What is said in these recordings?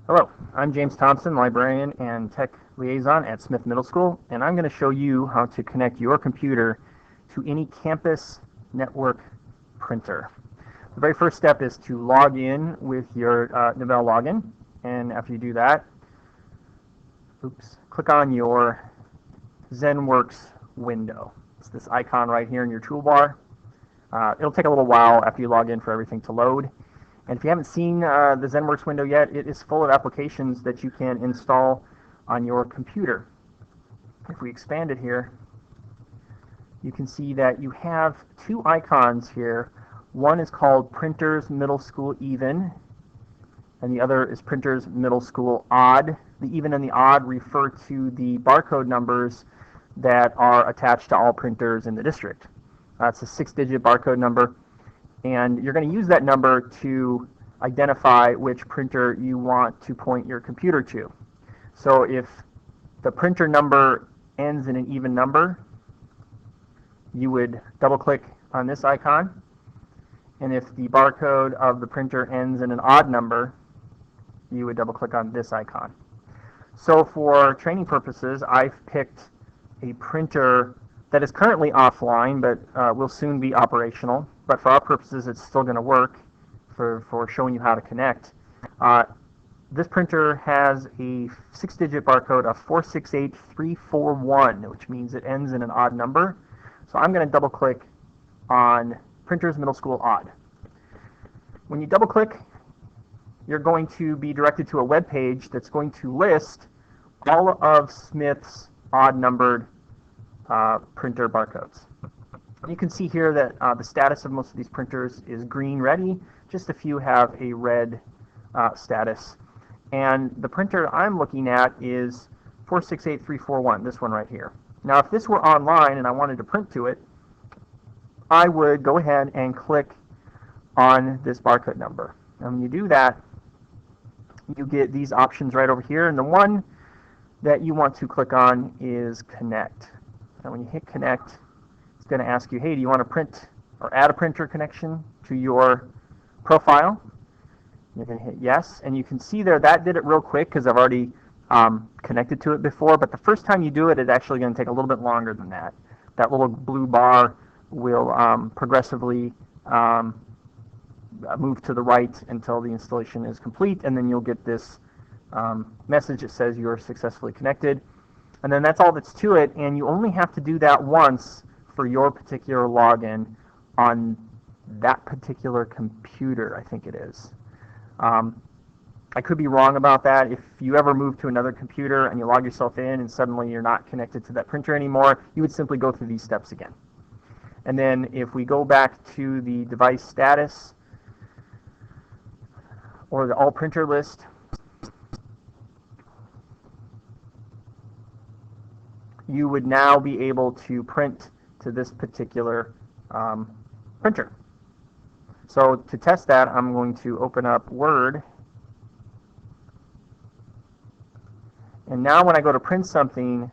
Hello, I'm James Thompson, librarian and tech liaison at Smith Middle School, and I'm going to show you how to connect your computer to any campus network printer. The very first step is to log in with your Novell login, and after you do that, click on your ZENworks window. It's this icon right here in your toolbar. It'll take a little while after you log in for everything to load. And if you haven't seen the ZENworks window yet, it is full of applications that you can install on your computer. If we expand it here, you can see that you have two icons here. One is called Printers Middle School Even, and the other is Printers Middle School Odd. The even and the odd refer to the barcode numbers that are attached to all printers in the district. That's a 6-digit barcode number, and you're going to use that number to identify which printer you want to point your computer to. So if the printer number ends in an even number, you would double-click on this icon, and if the barcode of the printer ends in an odd number, you would double-click on this icon. So for training purposes, I've picked a printer that is currently offline, but will soon be operational. But for our purposes, it's still going to work for showing you how to connect. This printer has a 6-digit barcode of 468341, which means it ends in an odd number. So I'm going to double-click on Printers Middle School Odd. When you double-click, you're going to be directed to a web page that's going to list all of Smith's odd-numbered printer barcodes. You can see here that the status of most of these printers is green ready. Just a few have a red status. And the printer I'm looking at is 468341, this one right here. Now if this were online and I wanted to print to it, I would go ahead and click on this barcode number. And when you do that, you get these options right over here, and the one that you want to click on is Connect. And when you hit Connect, it's going to ask you, hey, do you want to print or add a printer connection to your profile? You're going to hit yes, and you can see there that did it real quick because I've already connected to it before, but the first time you do it, it's actually going to take a little bit longer than that. That little blue bar will progressively move to the right until the installation is complete, and then you'll get this message that says you are successfully connected. And then that's all that's to it, and you only have to do that once for your particular login on that particular computer, I think it is. I could be wrong about that. If you ever move to another computer and you log yourself in and suddenly you're not connected to that printer anymore, you would simply go through these steps again. And then if we go back to the device status or the all printer list, you would now be able to print to this particular printer. So to test that, I'm going to open up Word. And now when I go to print something,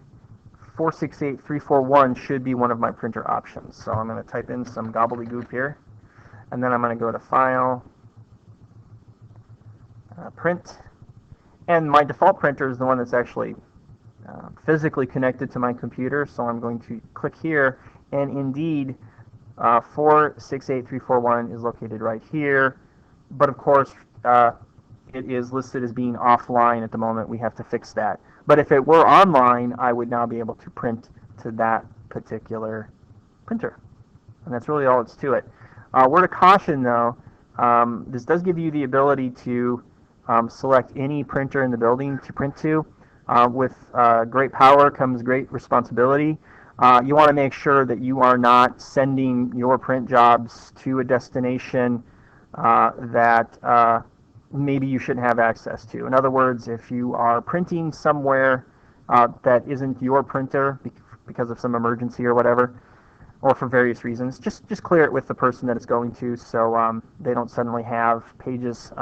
468341 should be one of my printer options. So I'm going to type in some gobbledygook here, and then I'm going to go to File, Print, and my default printer is the one that's actually physically connected to my computer, so I'm going to click here, and indeed 468341 is located right here, but of course it is listed as being offline at the moment. We have to fix that. But if it were online, I would now be able to print to that particular printer. And that's really all that's to it. Word of caution though, this does give you the ability to select any printer in the building to print to. With great power comes great responsibility. You want to make sure that you are not sending your print jobs to a destination that maybe you shouldn't have access to. In other words, if you are printing somewhere that isn't your printer because of some emergency or whatever, or for various reasons, just clear it with the person that it's going to, so they don't suddenly have pages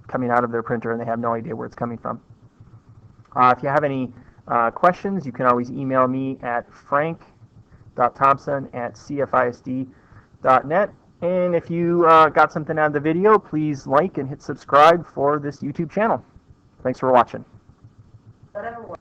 coming out of their printer and they have no idea where it's coming from. If you have any questions, you can always email me at frank.thompson@cfisd.net. And if you got something out of the video, please like and hit subscribe for this YouTube channel. Thanks for watching. Whatever works.